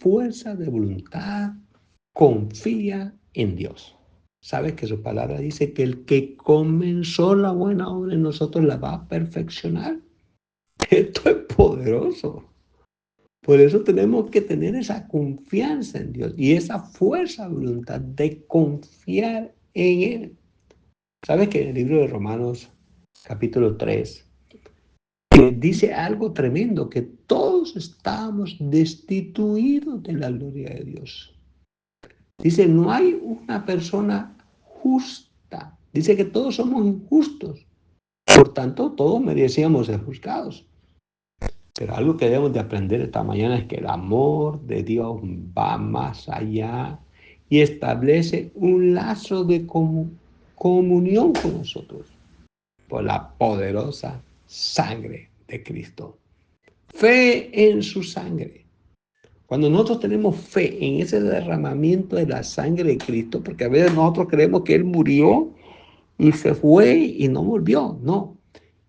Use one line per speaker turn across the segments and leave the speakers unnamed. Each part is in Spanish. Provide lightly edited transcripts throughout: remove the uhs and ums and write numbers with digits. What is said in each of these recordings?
fuerza de voluntad, confía en Dios. Sabes que su palabra dice que el que comenzó la buena obra en nosotros la va a perfeccionar. Esto es poderoso. Por eso tenemos que tener esa confianza en Dios y esa fuerza de voluntad de confiar en Él. Sabes que en el libro de Romanos, capítulo 3, dice algo tremendo, que todos estamos destituidos de la gloria de Dios. Dice, no hay una persona justa. Dice que todos somos injustos. Por tanto, todos merecíamos ser juzgados. Pero algo que debemos de aprender esta mañana es que el amor de Dios va más allá y establece un lazo de comunión con nosotros por la poderosa sangre de Cristo. Fe en su sangre. Cuando nosotros tenemos fe en ese derramamiento de la sangre de Cristo, porque a veces nosotros creemos que Él murió y se fue y no volvió. No,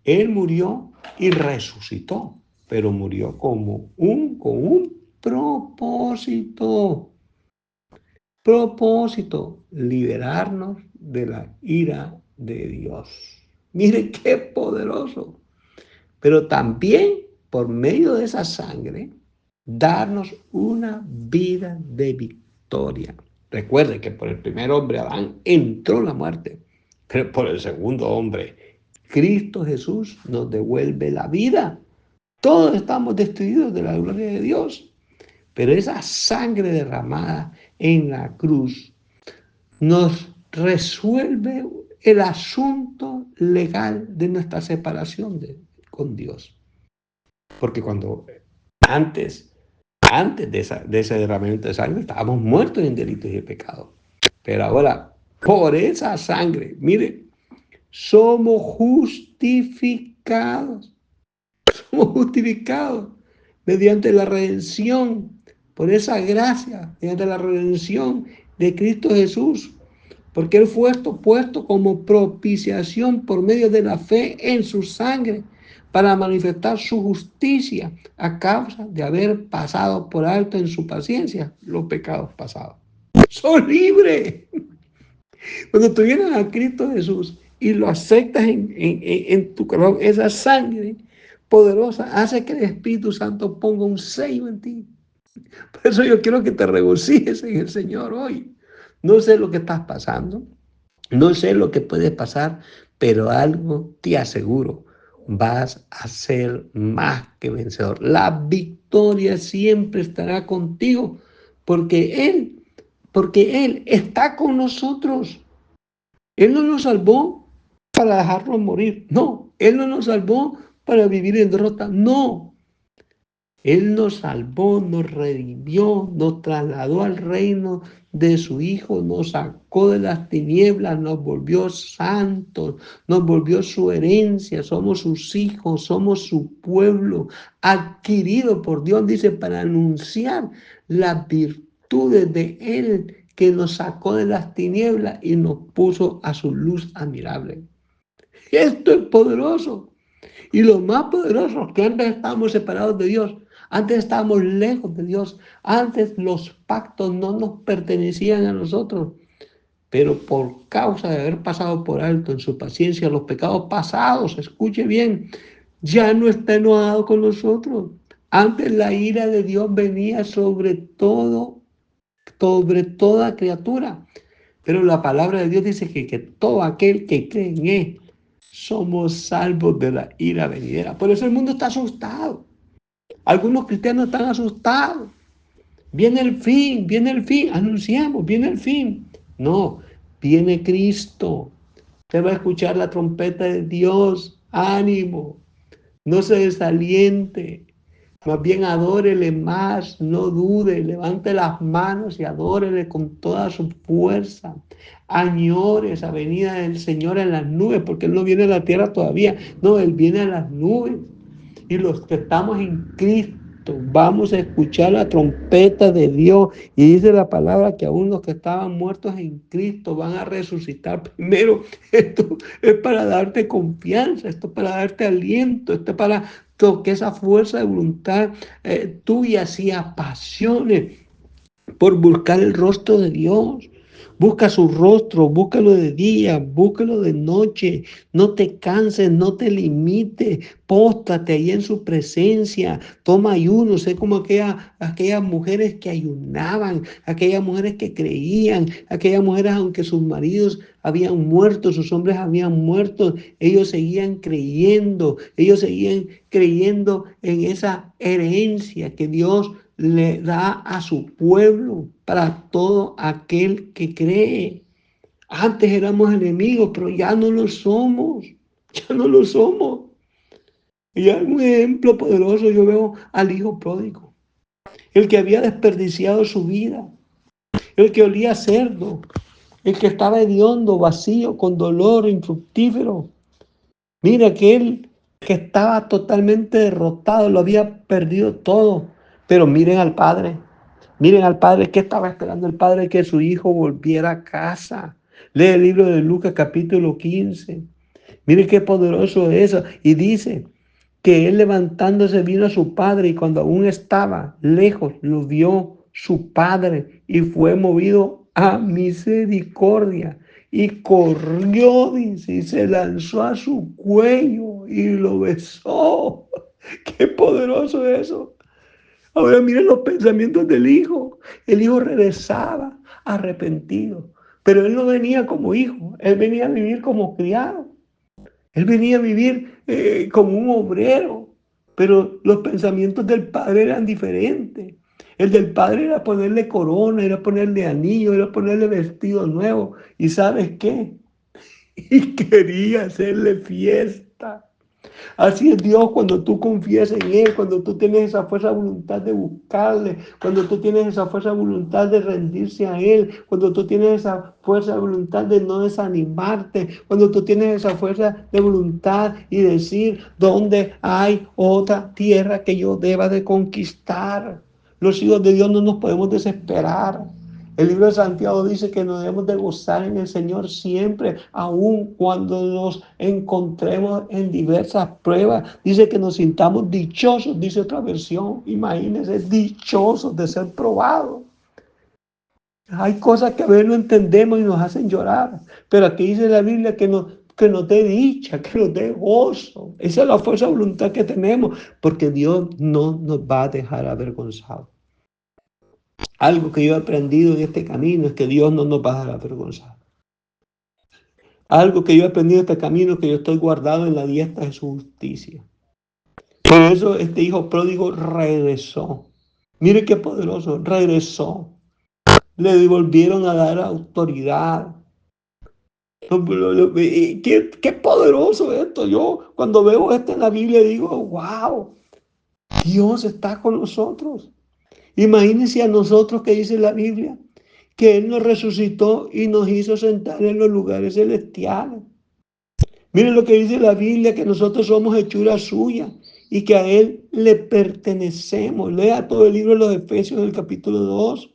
Él murió y resucitó, pero murió con un propósito. Propósito, liberarnos de la ira de Dios. Mire qué poderoso. Pero también por medio de esa sangre, darnos una vida de victoria. Recuerde que por el primer hombre, Adán, entró la muerte, pero por el segundo hombre, Cristo Jesús, nos devuelve la vida. Todos estamos destituidos de la gloria de Dios, pero esa sangre derramada en la cruz nos resuelve el asunto legal de nuestra separación con Dios. Porque cuando antes de ese derramamiento de sangre, estábamos muertos en delitos y pecados. Pero ahora, por esa sangre, mire, somos justificados. Somos justificados mediante la redención, por esa gracia, mediante la redención de Cristo Jesús. Porque Él fue puesto como propiciación por medio de la fe en su sangre, para manifestar su justicia a causa de haber pasado por alto en su paciencia los pecados pasados. ¡Soy libre! Cuando tú vienes a Cristo Jesús y lo aceptas en tu corazón, esa sangre poderosa hace que el Espíritu Santo ponga un sello en ti. Por eso yo quiero que te regocijes en el Señor hoy. No sé lo que estás pasando, no sé lo que puede pasar, pero algo te aseguro, vas a ser más que vencedor. La victoria siempre estará contigo, porque Él está con nosotros. Él no nos salvó para dejarnos morir, no. Él no nos salvó para vivir en derrota, no. Él nos salvó, nos redimió, nos trasladó al reino de su Hijo, nos sacó de las tinieblas, nos volvió santos, nos volvió su herencia, somos sus hijos, somos su pueblo, adquirido por Dios, dice, para anunciar las virtudes de Él, que nos sacó de las tinieblas y nos puso a su luz admirable. Esto es poderoso. Y lo más poderoso es que antes estábamos separados de Dios. Antes estábamos lejos de Dios. Antes los pactos no nos pertenecían a nosotros. Pero por causa de haber pasado por alto en su paciencia los pecados pasados, escuche bien, ya no está enojado con nosotros. Antes la ira de Dios venía sobre toda criatura. Pero la palabra de Dios dice que todo aquel que cree en Él, somos salvos de la ira venidera. Por eso el mundo está asustado. Algunos cristianos están asustados. Viene el fin, anunciamos, viene el fin. No, viene Cristo. Usted va a escuchar la trompeta de Dios. Ánimo, no se desaliente. Más bien adórele más, no dude, levante las manos y adórele con toda su fuerza. Añore esa venida del Señor en las nubes, porque Él no viene a la tierra todavía, no, Él viene a las nubes. Y los que estamos en Cristo, vamos a escuchar la trompeta de Dios. Y dice la palabra que aún los que estaban muertos en Cristo van a resucitar primero. Esto es para darte confianza, esto es para darte aliento, esto es para que esa fuerza de voluntad tuya se apasione por buscar el rostro de Dios. Busca su rostro, búscalo de día, búscalo de noche. No te canses, no te limites. Póstrate ahí en su presencia. Toma ayuno. Sé como aquellas mujeres que ayunaban, aquellas mujeres que creían, aquellas mujeres aunque sus maridos habían muerto, sus hombres habían muerto, ellos seguían creyendo en esa herencia que Dios le da a su pueblo para todo aquel que cree. Antes éramos enemigos, pero ya no lo somos, ya no lo somos. Y hay un ejemplo poderoso, yo veo al hijo pródigo, el que había desperdiciado su vida, el que olía a cerdo, el que estaba hediondo, vacío, con dolor, infructífero. Mira aquel que estaba totalmente derrotado, lo había perdido todo. Pero miren al padre, ¿qué estaba esperando el padre? Que su hijo volviera a casa. Lee el libro de Lucas capítulo 15. Mire qué poderoso es eso. Y dice que él levantándose vino a su padre y cuando aún estaba lejos lo vio su padre y fue movido a misericordia y corrió, dice, y se lanzó a su cuello y lo besó. Qué poderoso es eso. Ahora miren los pensamientos del hijo. El hijo regresaba arrepentido, pero él no venía como hijo, él venía a vivir como criado. Él venía a vivir como un obrero, pero los pensamientos del padre eran diferentes. El del padre era ponerle corona, era ponerle anillo, era ponerle vestido nuevo. ¿Y sabes qué? Y quería hacerle fiesta. Así es Dios cuando tú confías en Él, cuando tú tienes esa fuerza de voluntad de buscarle, cuando tú tienes esa fuerza de voluntad de rendirse a Él, cuando tú tienes esa fuerza de voluntad de no desanimarte, cuando tú tienes esa fuerza de voluntad y decir, ¿dónde hay otra tierra que yo deba de conquistar? Los hijos de Dios no nos podemos desesperar. El libro de Santiago dice que nos debemos de gozar en el Señor siempre, aun cuando nos encontremos en diversas pruebas. Dice que nos sintamos dichosos, dice otra versión. Imagínense, dichosos de ser probados. Hay cosas que a veces no entendemos y nos hacen llorar, pero aquí dice la Biblia que nos dé dicha, que nos dé gozo. Esa es la fuerza de voluntad que tenemos, porque Dios no nos va a dejar avergonzados. Algo que yo he aprendido en este camino es que Dios no nos va a dejar avergonzados. Algo que yo he aprendido en este camino es que yo estoy guardado en la diestra de su justicia. Por eso este hijo pródigo regresó. Mire qué poderoso, regresó. Le devolvieron a dar autoridad. Qué poderoso esto. Yo cuando veo esto en la Biblia digo, wow, Dios está con nosotros. Imagínense a nosotros que dice la Biblia, que Él nos resucitó y nos hizo sentar en los lugares celestiales. Miren lo que dice la Biblia, que nosotros somos hechura suya y que a Él le pertenecemos. Lea todo el libro de los Efesios del capítulo 2.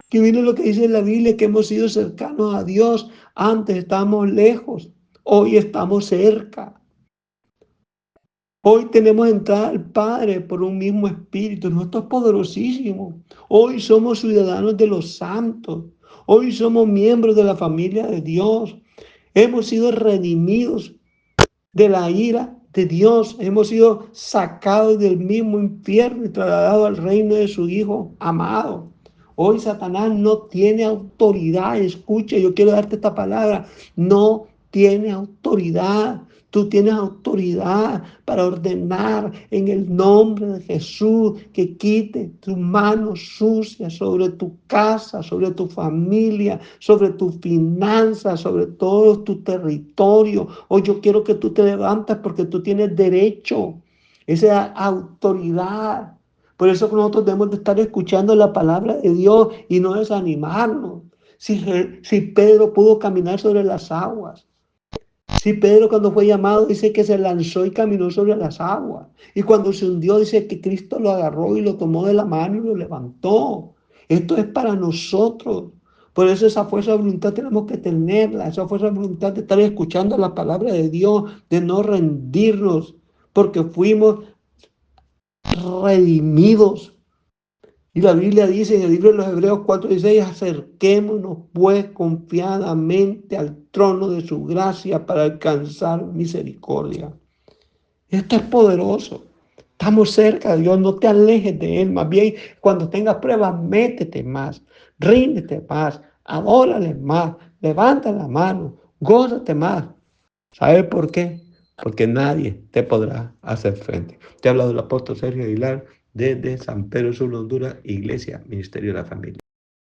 Que miren lo que dice la Biblia, que hemos sido cercanos a Dios. Antes estábamos lejos, hoy estamos cerca. Hoy tenemos entrada al Padre por un mismo espíritu. Esto es poderosísimo. Hoy somos ciudadanos de los santos. Hoy somos miembros de la familia de Dios. Hemos sido redimidos de la ira de Dios. Hemos sido sacados del mismo infierno y trasladados al reino de su Hijo amado. Hoy Satanás no tiene autoridad. Escucha, yo quiero darte esta palabra. No tiene autoridad. Tú tienes autoridad para ordenar en el nombre de Jesús que quite tus manos sucias sobre tu casa, sobre tu familia, sobre tus finanzas, sobre todo tu territorio. Hoy yo quiero que tú te levantes porque tú tienes derecho, esa autoridad. Por eso nosotros debemos de estar escuchando la palabra de Dios y no desanimarnos. Si Pedro pudo caminar sobre las aguas, si Pedro cuando fue llamado dice que se lanzó y caminó sobre las aguas. Y cuando se hundió dice que Cristo lo agarró y lo tomó de la mano y lo levantó. Esto es para nosotros. Por eso esa fuerza de voluntad tenemos que tenerla. Esa fuerza de voluntad de estar escuchando la palabra de Dios, de no rendirnos, porque fuimos redimidos. Y la Biblia dice en el libro de los Hebreos 4:16, acerquémonos pues confiadamente al trono de su gracia para alcanzar misericordia. Esto es poderoso. Estamos cerca de Dios, no te alejes de Él. Más bien, cuando tengas pruebas, métete más, ríndete más, adórale más, levanta la mano, gózate más. ¿Sabes por qué? Porque nadie te podrá hacer frente. Te habla del apóstol Sergio Aguilar desde San Pedro Sur, Honduras, Iglesia, Ministerio de la Familia.